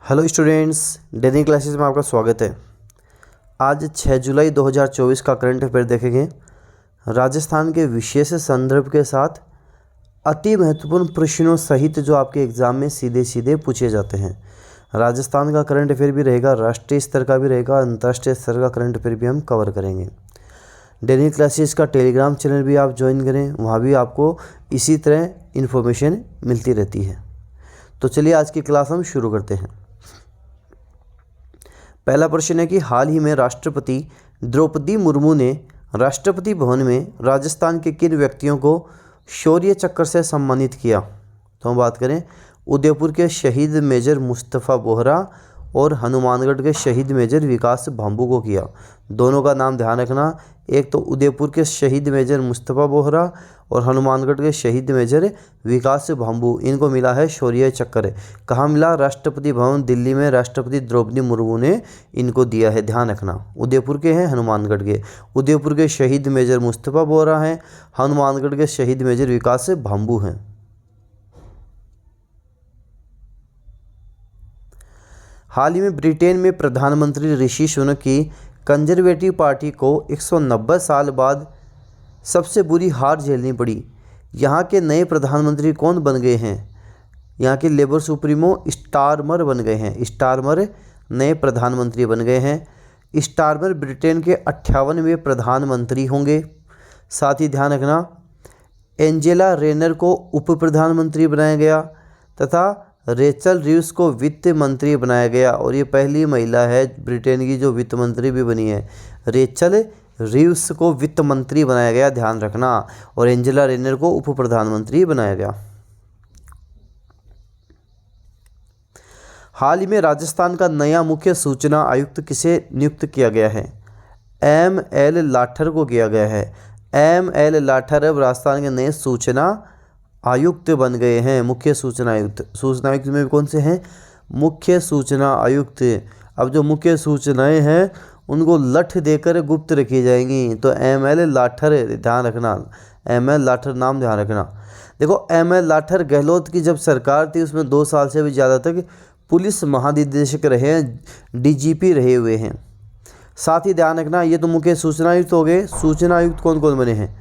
Hello students, daily classes में आपका स्वागत है। आज 6 जुलाई 2024 का करंट अफेयर देखेंगे। राजस्थान के विशेष संदर्भ के साथ अति महत्वपूर्ण प्रश्नों सहित जो आपके एग्ज़ाम में सीधे सीधे पूछे जाते हैं। राजस्थान का करंट अफेयर भी रहेगा, राष्ट्रीय स्तर का भी रहेगा, अंतर्राष्ट्रीय स्तर का करंट अफेयर भी हम कवर करेंगे। डेली क्लासेस का टेलीग्राम चैनल भी आप ज्वाइन करें, वहाँ भी आपको इसी तरह इन्फॉर्मेशन मिलती रहती है। तो चलिए आज की क्लास हम शुरू करते हैं। पहला प्रश्न है कि हाल ही में राष्ट्रपति द्रौपदी मुर्मू ने राष्ट्रपति भवन में राजस्थान के किन व्यक्तियों को शौर्य चक्र से सम्मानित किया। तो हम बात करें उदयपुर के शहीद मेजर मुस्तफ़ा बोहरा और हनुमानगढ़ के शहीद मेजर विकास भांबू को किया। दोनों का नाम ध्यान रखना, एक तो उदयपुर के शहीद मेजर मुस्तफ़ा बोहरा और हनुमानगढ़ के शहीद मेजर विकास भांबू, इनको मिला है शौर्य चक्र। कहाँ मिला? राष्ट्रपति भवन दिल्ली में राष्ट्रपति द्रौपदी मुर्मू ने इनको दिया है, ध्यान रखना। उदयपुर के हैं, हनुमानगढ़ के। उदयपुर के शहीद मेजर मुस्तफ़ा बोहरा हैं, हनुमानगढ़ के शहीद मेजर विकास भांबू हैं। हाल ही में ब्रिटेन में प्रधानमंत्री ऋषि सुनक की कंजर्वेटिव पार्टी को 190 साल बाद सबसे बुरी हार झेलनी पड़ी। यहाँ के नए प्रधानमंत्री कौन बन गए हैं? यहाँ के लेबर सुप्रीमो स्टारमर बन गए हैं। स्टारमर नए प्रधानमंत्री बन गए हैं। स्टारमर ब्रिटेन के 58वें प्रधानमंत्री होंगे। साथ ही ध्यान रखना, एंजेला रेनर को उप प्रधानमंत्री बनाया गया तथा रेचल रीव्स को वित्त मंत्री बनाया गया, और ये पहली महिला है ब्रिटेन की जो वित्त मंत्री भी बनी है। रेचल रीव्स को वित्त मंत्री बनाया गया, ध्यान रखना, और एंजेला रेनर को उप प्रधानमंत्री बनाया गया। हाल ही में राजस्थान का नया मुख्य सूचना आयुक्त किसे नियुक्त किया गया है? M.L. लाठर को किया गया है। M.L. लाठर अब राजस्थान के नए सूचना आयुक्त बन गए हैं, मुख्य सूचना आयुक्त। सूचना आयुक्त में कौन से हैं? मुख्य सूचना आयुक्त। अब जो मुख्य सूचनाएं हैं उनको लठ देकर गुप्त रखी जाएंगी, तो M.L. लाठर ध्यान रखना, M.L. लाठर नाम ध्यान रखना। देखो, M.L. लाठर गहलोत की जब सरकार थी उसमें 2 साल से भी ज़्यादा तक पुलिस महानिदेशक रहे हैं, DGP रहे हुए हैं। साथ ही ध्यान रखना, ये तो मुख्य सूचना आयुक्त हो गए। सूचना आयुक्त कौन कौन बने हैं?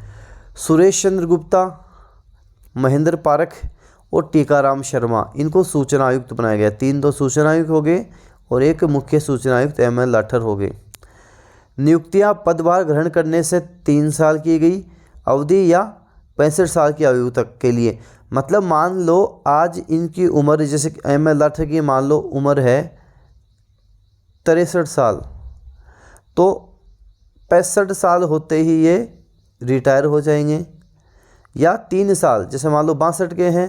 सुरेश चंद्र गुप्ता, महेंद्र पारख और टीकाराम शर्मा, इनको सूचना आयुक्त बनाया गया। 3 तो सूचना आयुक्त हो गए और एक मुख्य सूचना आयुक्त M.L. लाठर हो गए। नियुक्तियां पदभार ग्रहण करने से 3 साल की गई अवधि या 65 साल की आयु तक के लिए। मतलब मान लो आज इनकी उम्र, जैसे M.L. लाठर की मान लो उम्र है 63 साल, तो 65 साल होते ही ये रिटायर हो जाएंगे, या 3 साल, जैसे मान लो 62 के हैं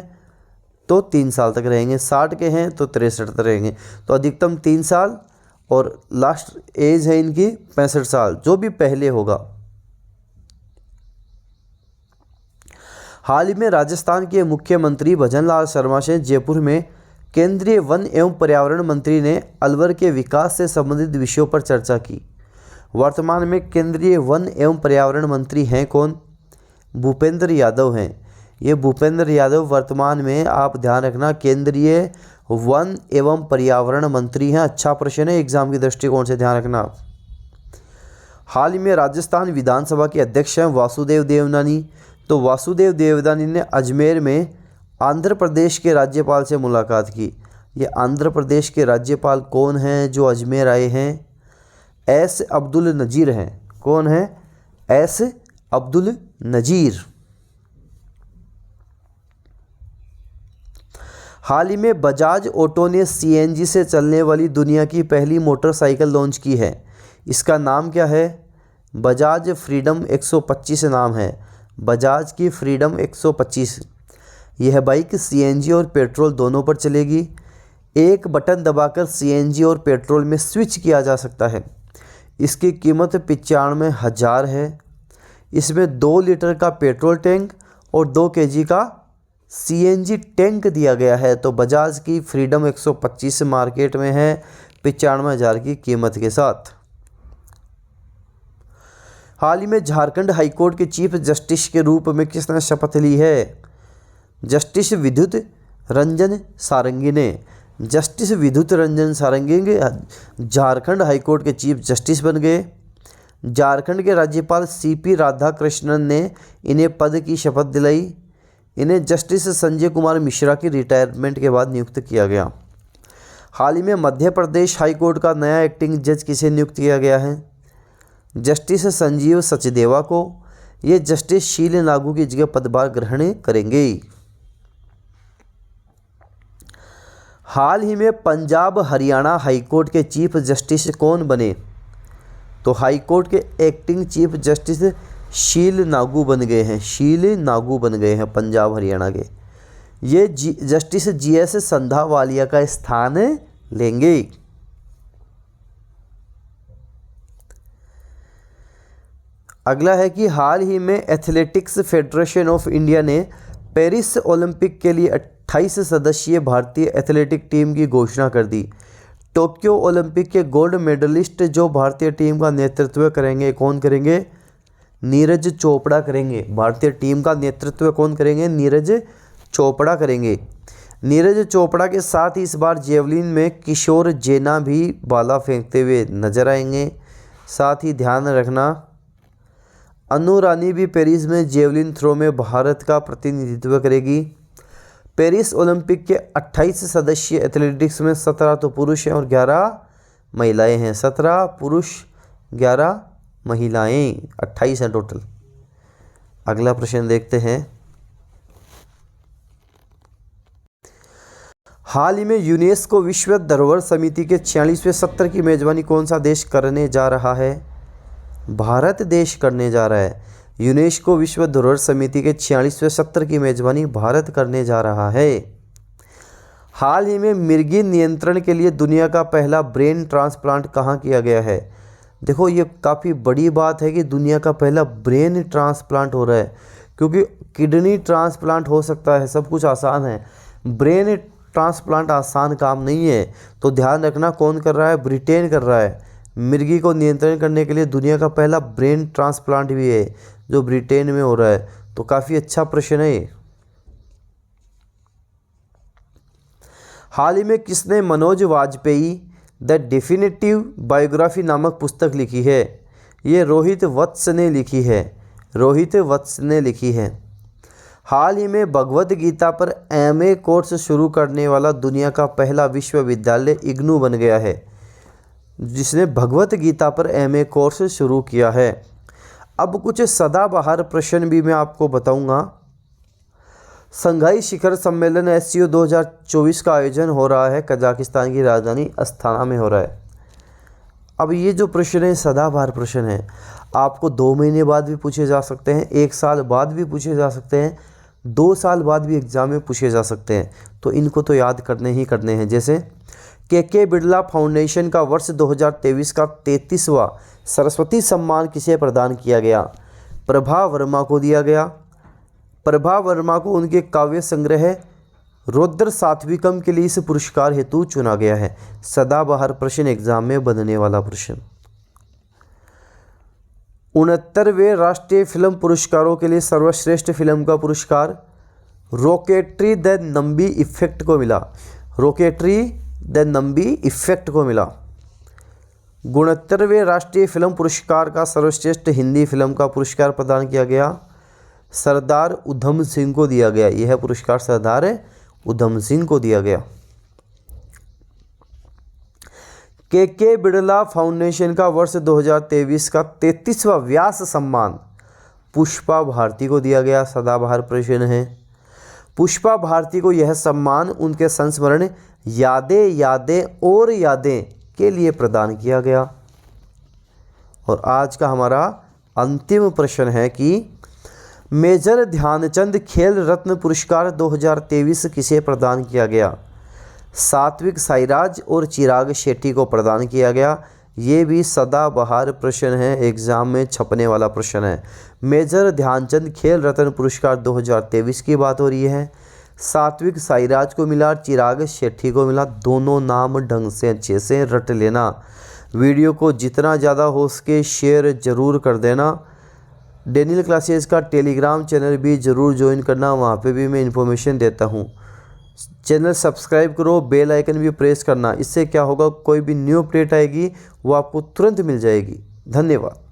तो 3 साल तक रहेंगे, 60 के हैं तो 63 तक रहेंगे। तो अधिकतम 3 साल और लास्ट एज है इनकी 65 साल, जो भी पहले होगा। हाल ही में राजस्थान के मुख्यमंत्री भजनलाल शर्मा से जयपुर में केंद्रीय वन एवं पर्यावरण मंत्री ने अलवर के विकास से संबंधित विषयों पर चर्चा की। वर्तमान में केंद्रीय वन एवं पर्यावरण मंत्री हैं कौन? भूपेंद्र यादव हैं। ये भूपेंद्र यादव वर्तमान में, आप ध्यान रखना, केंद्रीय वन एवं पर्यावरण मंत्री हैं। अच्छा प्रश्न है, एग्जाम की दृष्टिकोण से ध्यान रखना। हाल ही में राजस्थान विधानसभा के अध्यक्ष हैं वासुदेव देवनानी। तो वासुदेव देवनानी ने अजमेर में आंध्र प्रदेश के राज्यपाल से मुलाकात की। ये आंध्र प्रदेश के राज्यपाल कौन हैं जो अजमेर आए हैं? S. अब्दुल नज़ीर हैं। कौन है? S. अब्दुल नज़ीर। हाल ही में बजाज ऑटो ने CNG से चलने वाली दुनिया की पहली मोटरसाइकिल लॉन्च की है। इसका नाम क्या है? बजाज फ्रीडम 125 नाम है, बजाज की फ्रीडम 125। यह बाइक CNG और पेट्रोल दोनों पर चलेगी। एक बटन दबाकर CNG और पेट्रोल में स्विच किया जा सकता है। इसकी कीमत 95,000 है। इसमें 2 लीटर का पेट्रोल टैंक और 2 kg का CNG टैंक दिया गया है। तो बजाज की फ्रीडम 125 मार्केट में है 95,000 की कीमत के साथ। हाल ही में झारखंड हाईकोर्ट के चीफ जस्टिस के रूप में किसने शपथ ली है? जस्टिस विद्युत रंजन सारंगी ने। जस्टिस विद्युत रंजन सारंगी झारखंड हाईकोर्ट के चीफ जस्टिस बन गए। झारखंड के राज्यपाल सीपी राधाकृष्णन ने इन्हें पद की शपथ दिलाई। इन्हें जस्टिस संजय कुमार मिश्रा की रिटायरमेंट के बाद नियुक्त किया गया। हाल ही में मध्य प्रदेश हाईकोर्ट का नया एक्टिंग जज किसे नियुक्त किया गया है? जस्टिस संजीव सचदेवा को। ये जस्टिस शील नागू की जगह पदभार ग्रहण करेंगे। हाल ही में पंजाब हरियाणा हाईकोर्ट के चीफ जस्टिस कौन बने? तो हाईकोर्ट के एक्टिंग चीफ जस्टिस शील नागू बन गए हैं। शील नागू बन गए हैं पंजाब हरियाणा के। ये जस्टिस जीएस संधावालिया का स्थान लेंगे। अगला है कि हाल ही में एथलेटिक्स फेडरेशन ऑफ इंडिया ने पेरिस ओलंपिक के लिए 28 सदस्यीय भारतीय एथलेटिक टीम की घोषणा कर दी। टोक्यो ओलंपिक के गोल्ड मेडलिस्ट जो भारतीय टीम का नेतृत्व करेंगे, कौन करेंगे? नीरज चोपड़ा करेंगे। भारतीय टीम का नेतृत्व कौन करेंगे? नीरज चोपड़ा करेंगे। नीरज चोपड़ा के साथ ही इस बार जेवलिन में किशोर जेना भी भाला फेंकते हुए नजर आएंगे। साथ ही ध्यान रखना, अनु रानी भी पेरिस में जेवलिन थ्रो में भारत का प्रतिनिधित्व करेगी। पेरिस ओलंपिक के 28 सदस्यीय एथलेटिक्स में 17 तो पुरुष हैं और 11 महिलाएं हैं। 17 पुरुष 11 महिलाएं, 28 हैं टोटल। अगला प्रश्न देखते हैं। हाल ही में यूनेस्को विश्व धरोहर समिति के 46वें सत्र की मेजबानी कौन सा देश करने जा रहा है? भारत देश करने जा रहा है। यूनेस्को विश्व धरोहर समिति के 46वें सत्र की मेजबानी भारत करने जा रहा है। हाल ही में मिर्गी नियंत्रण के लिए दुनिया का पहला ब्रेन ट्रांसप्लांट कहाँ किया गया है? देखो, ये काफ़ी बड़ी बात है कि दुनिया का पहला ब्रेन ट्रांसप्लांट हो रहा है, क्योंकि किडनी ट्रांसप्लांट हो सकता है, सब कुछ आसान है। ब्रेन ट्रांसप्लांट आसान काम नहीं है। तो ध्यान रखना, कौन कर रहा है? ब्रिटेन कर रहा है। मिर्गी को नियंत्रण करने के लिए दुनिया का पहला ब्रेन ट्रांसप्लांट भी है जो ब्रिटेन में हो रहा है। तो काफ़ी अच्छा प्रश्न है ये। हाल ही में किसने Manoj Vajpayee the definitive biography नामक पुस्तक लिखी है? ये रोहित वत्स ने लिखी है। रोहित वत्स ने लिखी है। हाल ही में भगवद गीता पर एमए कोर्स शुरू करने वाला दुनिया का पहला विश्वविद्यालय इग्नू बन गया है, जिसने भगवद गीता पर एमए कोर्स शुरू किया है। अब कुछ सदाबहार प्रश्न भी मैं आपको बताऊंगा। संघाई शिखर सम्मेलन एससीओ 2024 का आयोजन हो रहा है, कजाकिस्तान की राजधानी अस्ताना में हो रहा है। अब ये जो प्रश्न है सदाबहार प्रश्न है, आपको 2 महीने बाद भी पूछे जा सकते हैं, 1 साल बाद भी पूछे जा सकते हैं, 2 साल बाद भी एग्जाम में पूछे जा सकते हैं। तो इनको तो याद करने ही करने हैं। जैसे के बिरला फाउंडेशन का वर्ष 2023 का 33वां सरस्वती सम्मान किसे प्रदान किया गया? प्रभा वर्मा को दिया गया। प्रभा वर्मा को उनके काव्य संग्रह रुद्र सात्विकम के लिए इस पुरस्कार हेतु चुना गया है। सदाबहार प्रश्न एग्जाम में बनने वाला प्रश्न। 69वें राष्ट्रीय फिल्म पुरस्कारों के लिए सर्वश्रेष्ठ फिल्म का पुरस्कार रॉकेटरी द नंबी इफेक्ट को मिला। रॉकेटरी द नंबी इफेक्ट को मिला। 69वें राष्ट्रीय फिल्म पुरस्कार का सर्वश्रेष्ठ हिंदी फिल्म का पुरस्कार प्रदान किया गया, सरदार उधम सिंह को दिया गया। यह पुरस्कार सरदार उधम सिंह को दिया गया। के बिरला फाउंडेशन का वर्ष 2023 का 33वां व्यास सम्मान पुष्पा भारती को दिया गया। सदाबहार प्रश्न है। पुष्पा भारती को यह सम्मान उनके संस्मरण यादें यादें और यादें के लिए प्रदान किया गया। और आज का हमारा अंतिम प्रश्न है कि मेजर ध्यानचंद खेल रत्न पुरस्कार 2023 किसे प्रदान किया गया? सात्विक साईराज और चिराग शेट्टी को प्रदान किया गया। ये भी सदाबहार प्रश्न है, एग्जाम में छपने वाला प्रश्न है। मेजर ध्यानचंद खेल रत्न पुरस्कार 2023 की बात हो रही है। सात्विक साईराज को मिला, चिराग शेट्टी को मिला। दोनों नाम ढंग से अच्छे से रट लेना। वीडियो को जितना ज़्यादा हो सके शेयर ज़रूर कर देना। डेनियल क्लासेस का टेलीग्राम चैनल भी ज़रूर ज्वाइन करना, वहाँ पे भी मैं इन्फॉर्मेशन देता हूँ। चैनल सब्सक्राइब करो, बेल आइकन भी प्रेस करना। इससे क्या होगा, कोई भी न्यू अपडेट आएगी वो आपको तुरंत मिल जाएगी। धन्यवाद।